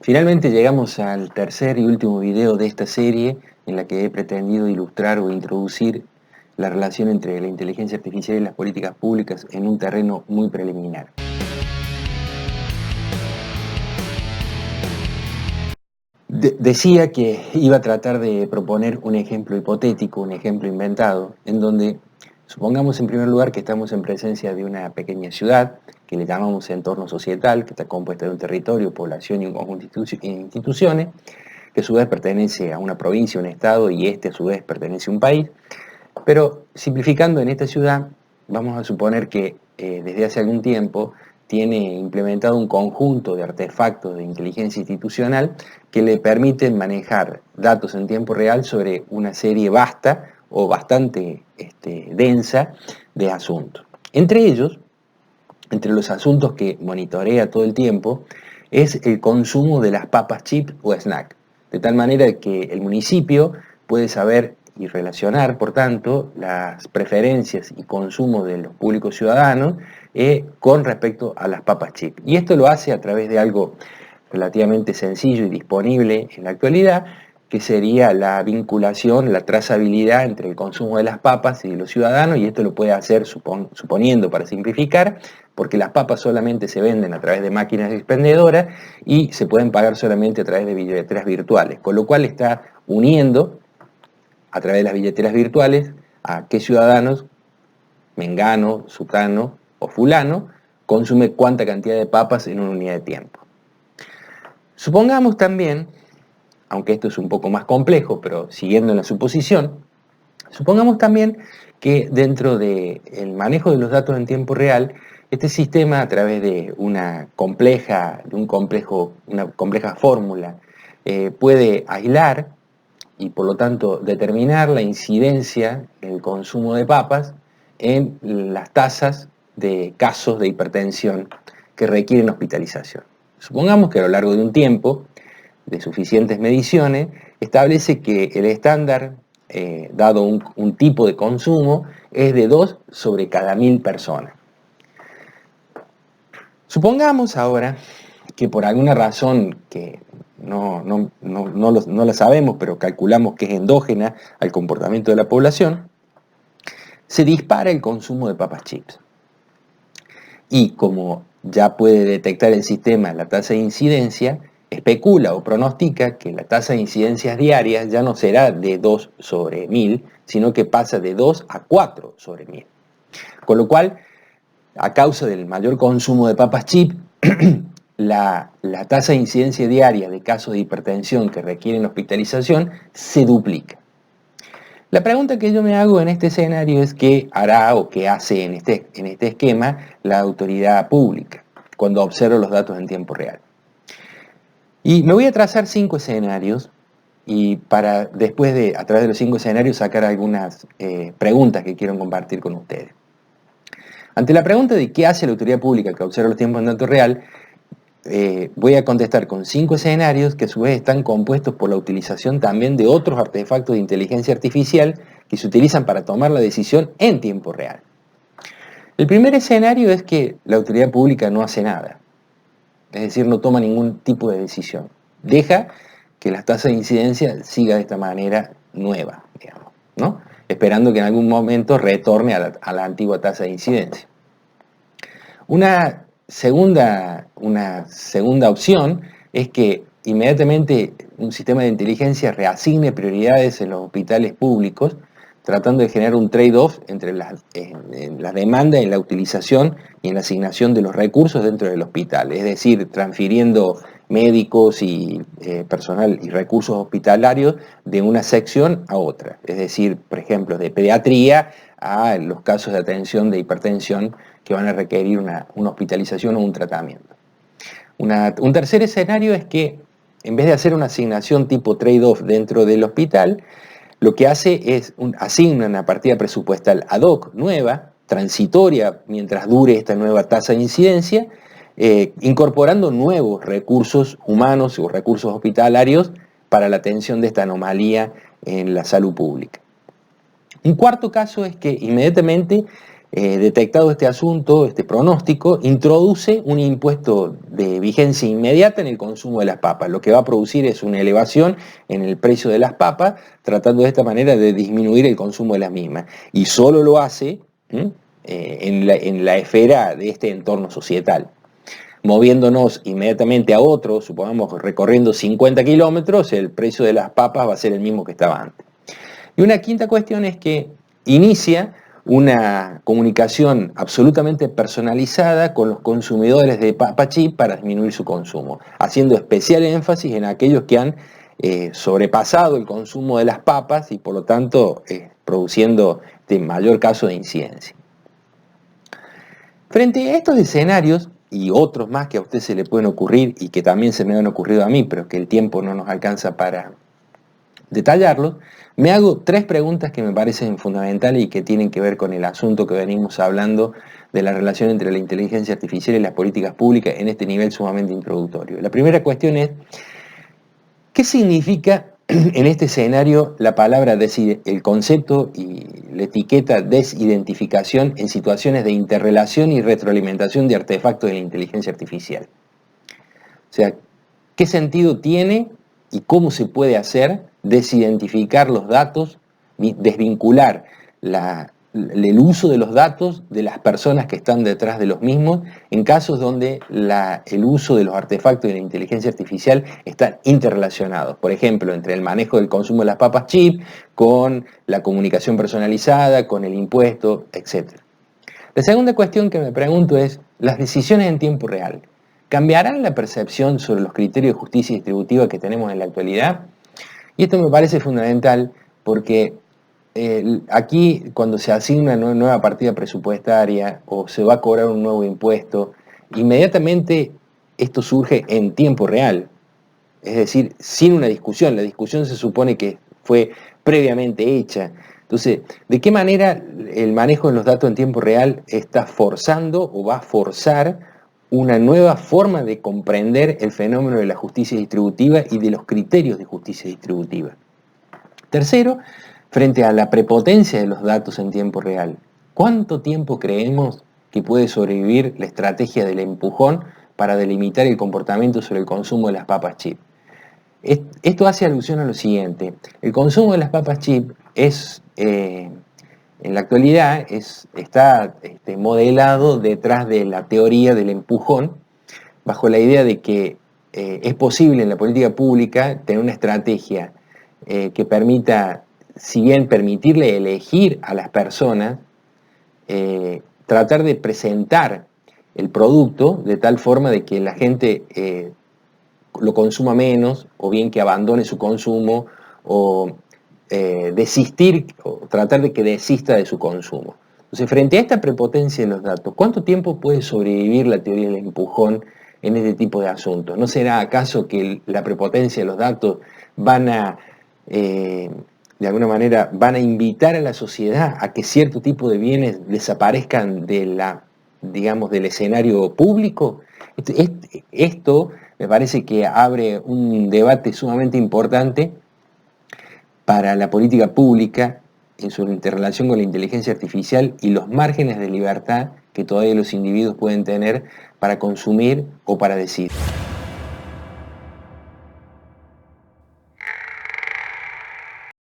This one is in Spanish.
Finalmente llegamos al tercer y último video de esta serie en la que he pretendido ilustrar o introducir la relación entre la inteligencia artificial y las políticas públicas en un terreno muy preliminar. Decía que iba a tratar de proponer un ejemplo hipotético, un ejemplo inventado, en donde supongamos en primer lugar que estamos en presencia de una pequeña ciudad, que le llamamos entorno societal, que está compuesta de un territorio, población y un conjunto de instituciones, que a su vez pertenece a una provincia, un estado, y este a su vez pertenece a un país. Pero simplificando, en esta ciudad vamos a suponer que desde hace algún tiempo tiene implementado un conjunto de artefactos de inteligencia institucional que le permiten manejar datos en tiempo real sobre una serie vasta o bastante densa de asuntos. Entre ellos, entre los asuntos que monitorea todo el tiempo, es el consumo de las papas chip o snack, de tal manera que el municipio puede saber y relacionar, por tanto, las preferencias y consumo de los públicos ciudadanos con respecto a las papas chip. Y esto lo hace a través de algo relativamente sencillo y disponible en la actualidad, que sería la vinculación, la trazabilidad entre el consumo de las papas y de los ciudadanos, y esto lo puede hacer, suponiendo, para simplificar, porque las papas solamente se venden a través de máquinas expendedoras y se pueden pagar solamente a través de billeteras virtuales, con lo cual está uniendo a través de las billeteras virtuales a qué ciudadanos, mengano, sutano o fulano, consume cuánta cantidad de papas en una unidad de tiempo. Supongamos también, aunque esto es un poco más complejo, pero siguiendo en la suposición, supongamos también que dentro del manejo de los datos en tiempo real, este sistema, a través de una compleja fórmula, puede aislar y por lo tanto determinar la incidencia del consumo de papas en las tasas de casos de hipertensión que requieren hospitalización. Supongamos que a lo largo de un tiempo, de suficientes mediciones, establece que el estándar, dado un tipo de consumo, es de 2 sobre cada 1000 personas. Supongamos ahora que por alguna razón que no la sabemos, pero calculamos que es endógena al comportamiento de la población, se dispara el consumo de papas chips. Y como ya puede detectar el sistema la tasa de incidencia, especula o pronostica que la tasa de incidencias diarias ya no será de 2 sobre 1000, sino que pasa de 2 a 4 sobre 1000. Con lo cual, a causa del mayor consumo de papas chip, la tasa de incidencia diaria de casos de hipertensión que requieren hospitalización se duplica. La pregunta que yo me hago en este escenario es qué hará o qué hace en este esquema la autoridad pública cuando observa los datos en tiempo real. Y me voy a trazar 5 escenarios y para después a través de los 5 escenarios, sacar algunas preguntas que quiero compartir con ustedes. Ante la pregunta de qué hace la autoridad pública que observa los tiempos en tiempo real, voy a contestar con 5 escenarios que a su vez están compuestos por la utilización también de otros artefactos de inteligencia artificial que se utilizan para tomar la decisión en tiempo real. El primer escenario es que la autoridad pública no hace nada, es decir, no toma ningún tipo de decisión. Deja que la tasa de incidencia siga de esta manera nueva, digamos, ¿no? Esperando que en algún momento retorne a la antigua tasa de incidencia. Una segunda opción es que inmediatamente un sistema de inteligencia reasigne prioridades en los hospitales públicos, tratando de generar un trade-off entre la demanda y la utilización y en la asignación de los recursos dentro del hospital, es decir, transfiriendo médicos y personal y recursos hospitalarios de una sección a otra, es decir, por ejemplo, de pediatría a los casos de atención de hipertensión que van a requerir una hospitalización o un tratamiento. Un tercer escenario es que en vez de hacer una asignación tipo trade-off dentro del hospital, lo que hace es asigna una partida presupuestal ad hoc, nueva, transitoria, mientras dure esta nueva tasa de incidencia, incorporando nuevos recursos humanos o recursos hospitalarios para la atención de esta anomalía en la salud pública. Un cuarto caso es que inmediatamente detectado este asunto, este pronóstico, introduce un impuesto de vigencia inmediata en el consumo de las papas. Lo que va a producir es una elevación en el precio de las papas, tratando de esta manera de disminuir el consumo de las mismas. Y solo lo hace en la esfera de este entorno societal. Moviéndonos inmediatamente a otro, supongamos recorriendo 50 kilómetros, el precio de las papas va a ser el mismo que estaba antes. Y una quinta cuestión es que inicia una comunicación absolutamente personalizada con los consumidores de papa chip para disminuir su consumo, haciendo especial énfasis en aquellos que han sobrepasado el consumo de las papas y por lo tanto produciendo mayor caso de incidencia. Frente a estos escenarios y otros más que a usted se le pueden ocurrir y que también se me han ocurrido a mí, pero que el tiempo no nos alcanza para detallarlos, me hago tres preguntas que me parecen fundamentales y que tienen que ver con el asunto que venimos hablando de la relación entre la inteligencia artificial y las políticas públicas en este nivel sumamente introductorio. La primera cuestión es, ¿qué significa en este escenario la palabra, el concepto y la etiqueta desidentificación en situaciones de interrelación y retroalimentación de artefactos de la inteligencia artificial? O sea, ¿qué sentido tiene y cómo se puede hacer desidentificar los datos, desvincular el uso de los datos de las personas que están detrás de los mismos en casos donde el uso de los artefactos de la inteligencia artificial están interrelacionados? Por ejemplo, entre el manejo del consumo de las papas chip, con la comunicación personalizada, con el impuesto, etc. La segunda cuestión que me pregunto es, las decisiones en tiempo real, ¿cambiarán la percepción sobre los criterios de justicia distributiva que tenemos en la actualidad? Y esto me parece fundamental porque aquí cuando se asigna una nueva partida presupuestaria o se va a cobrar un nuevo impuesto, inmediatamente esto surge en tiempo real. Es decir, sin una discusión. La discusión se supone que fue previamente hecha. Entonces, ¿de qué manera el manejo de los datos en tiempo real está forzando o va a forzar una nueva forma de comprender el fenómeno de la justicia distributiva y de los criterios de justicia distributiva? Tercero, frente a la prepotencia de los datos en tiempo real, ¿cuánto tiempo creemos que puede sobrevivir la estrategia del empujón para delimitar el comportamiento sobre el consumo de las papas chip? Esto hace alusión a lo siguiente: el consumo de las papas chip en la actualidad está modelado detrás de la teoría del empujón, bajo la idea de que es posible en la política pública tener una estrategia que permita, si bien permitirle elegir a las personas, tratar de presentar el producto de tal forma de que la gente lo consuma menos, o bien que abandone su consumo, o desistir, o tratar de que desista de su consumo. Entonces, frente a esta prepotencia de los datos, ¿cuánto tiempo puede sobrevivir la teoría del empujón en este tipo de asuntos? ¿No será acaso que la prepotencia de los datos de alguna manera, van a invitar a la sociedad a que cierto tipo de bienes desaparezcan del escenario público? Esto me parece que abre un debate sumamente importante para la política pública en su interrelación con la inteligencia artificial y los márgenes de libertad que todavía los individuos pueden tener para consumir o para decidir.